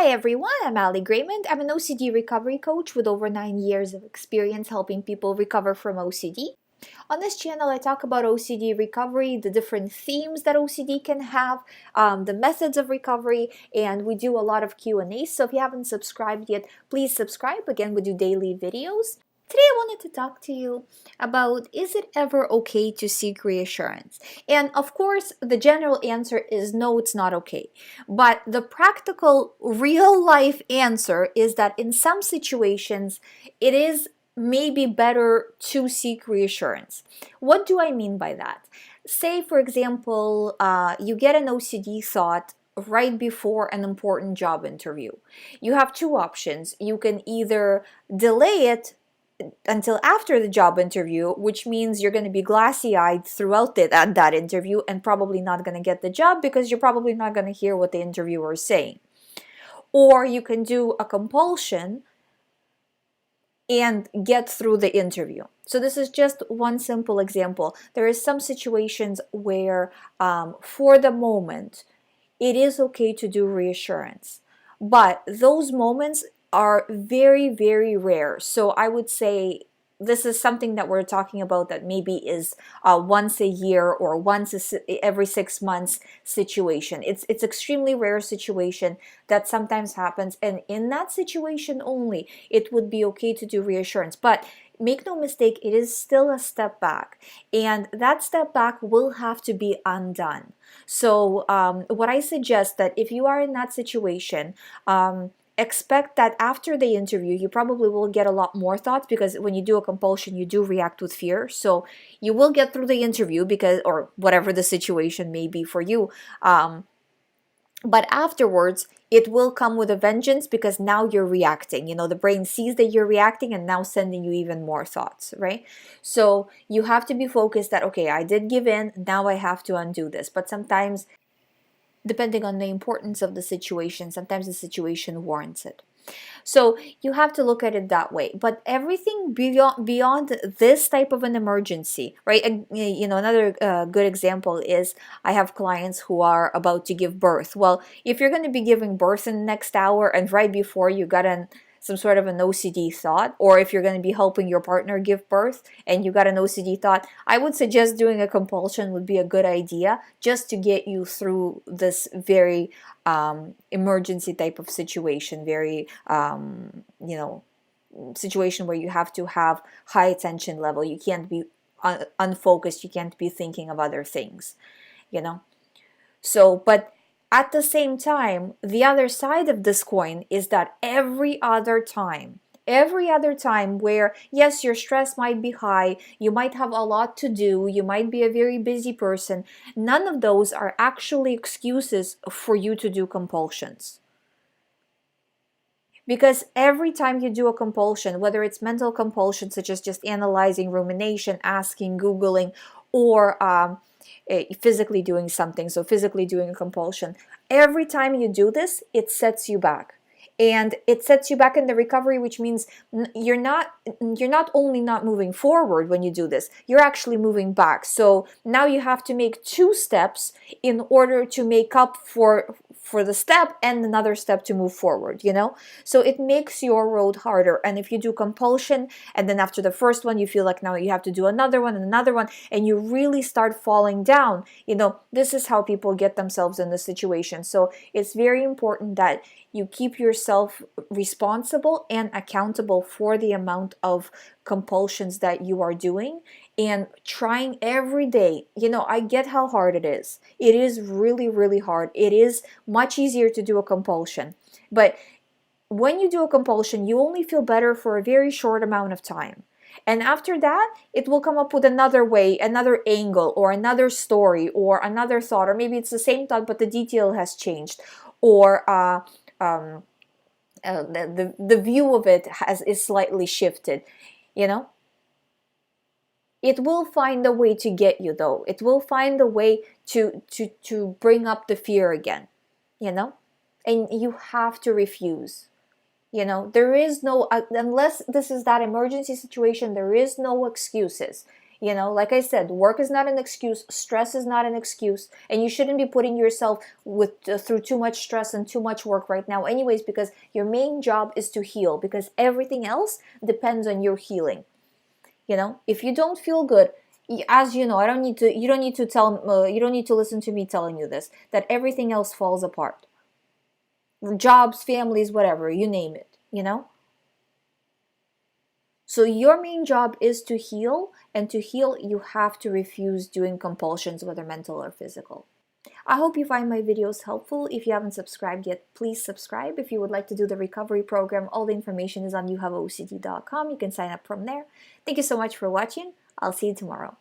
Hi everyone, I'm GREYMOND. I'm an OCD recovery coach with over 9 years of experience helping people recover from OCD. On this channel, I talk about OCD recovery, the different themes that OCD can have, the methods of recovery, and we do a lot of Q&As. So if you haven't subscribed yet, please subscribe. Again, we do daily videos. Today I wanted to talk to you about, is it ever okay to seek reassurance? And of course, the general answer is no, it's not okay. But the practical, real life answer is that in some situations, it is maybe better to seek reassurance. What do I mean by that? Say, for example, you get an OCD thought right before an important job interview. You have two options. You can either delay it until after the job interview, which means you're going to be glassy-eyed throughout that interview and probably not going to get the job because you're probably not going to hear what the interviewer is saying. Or you can do a compulsion and get through the interview. So this is just one simple example. There is some situations where for the moment it is okay to do reassurance, but those moments are very, very rare. So I would say this is something that we're talking about that maybe is once a year or every 6 months situation. It's extremely rare situation that sometimes happens, and in that situation only, it would be okay to do reassurance. But make no mistake, it is still a step back, and that step back will have to be undone. So what I suggest that if you are in that situation, expect that after the interview, you probably will get a lot more thoughts, because when you do a compulsion, you do react with fear. So you will get through the interview or whatever the situation may be for you. But afterwards, it will come with a vengeance, because now you're reacting. The brain sees that you're reacting and now sending you even more thoughts, right? So you have to be focused that, okay, I did give in, now I have to undo this. But sometimes, depending on the importance of the situation, sometimes the situation warrants it. So you have to look at it that way. But everything beyond this type of an emergency, right? Another good example is I have clients who are about to give birth. Well, if you're going to be giving birth in the next hour and right before you got some sort of an OCD thought, or if you're going to be helping your partner give birth and you got an OCD thought, I would suggest doing a compulsion would be a good idea, just to get you through this very emergency type of situation, very situation where you have to have high attention level. You can't be unfocused. You can't be thinking of other things, So, but at the same time, the other side of this coin is that every other time where, yes, your stress might be high, you might have a lot to do, you might be a very busy person, none of those are actually excuses for you to do compulsions. Because every time you do a compulsion, whether it's mental compulsion, such as just analyzing, rumination, asking, Googling, or physically doing something, so physically doing a compulsion, every time you do this, it sets you back. And it sets you back in the recovery, which means you're not only not moving forward when you do this, you're actually moving back. So now you have to make 2 steps in order to make up for the step and another step to move forward, So it makes your road harder. And if you do compulsion, and then after the first one, you feel like now you have to do another one, and you really start falling down, this is how people get themselves in this situation. So it's very important that you keep yourself responsible and accountable for the amount of compulsions that you are doing, and trying every day. I get how hard it is. It is really, really hard. It is much easier to do a compulsion. But when you do a compulsion, you only feel better for a very short amount of time. And after that, it will come up with another way, another angle, or another story, or another thought, or maybe it's the same thought, but the detail has changed, or the view of it is slightly shifted, It will find a way to get you, though. It will find a way to bring up the fear again, And you have to refuse. There is no, unless this is that emergency situation, there is no excuses. You know, like I said, work is not an excuse, stress is not an excuse, and you shouldn't be putting yourself through too much stress and too much work right now anyways, because your main job is to heal, because everything else depends on your healing. You know, if you don't feel good, as you know, you don't need to you don't need to listen to me telling you this, that everything else falls apart. Jobs, families, whatever, you name it, you know? So your main job is to heal, and to heal, you have to refuse doing compulsions, whether mental or physical. I hope you find my videos helpful. If you haven't subscribed yet, please subscribe. If you would like to do the recovery program, all the information is on youhaveocd.com. You can sign up from there. Thank you so much for watching. I'll see you tomorrow.